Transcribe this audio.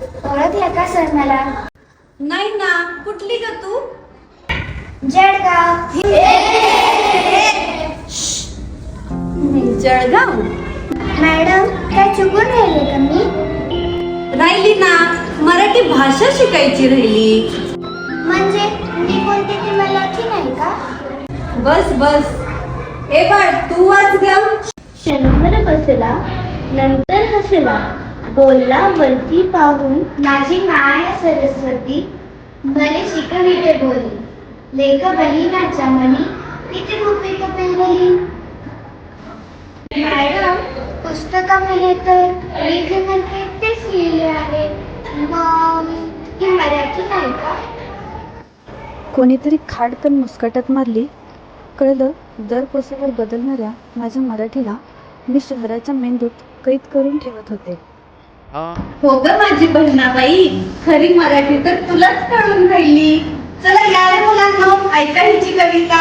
ओळखलं का सर मला? नाही ना, कुठली ग तू? जळगाव. जळगाव? मॅडम काय चुकून राहिले का मी? राहिली ना, मराठी भाषा शिकायची राहिली. म्हणजे मी बोलते ते मला की नाही का? बस बस. ए बाळ, तू वाच ग. क्षणभर बसला नंतर हसला, बोलला वरती पाहून माझी माया सरस्वती, भले शिकविते बोली, लेख बहिणाच्या मनी, किती गुपित पेरली. मॅडम, पुस्तकामध्ये तर लेखनाचे तेच लिहिले आहे, मग ही मराठी नाही का? कोणीतरी खाडकन मुस्कटात मारली. कळलं, दर कोसावर बदलणाऱ्या माझ्या मराठीला मी शहराच्या मेंदूत कैद करून ठेवत होते. हो ग माझी बहिणाबाई, खरी मराठी तर तुलाच कळून राहिली. चला या रे मुलांनो, ऐका हिची कविता.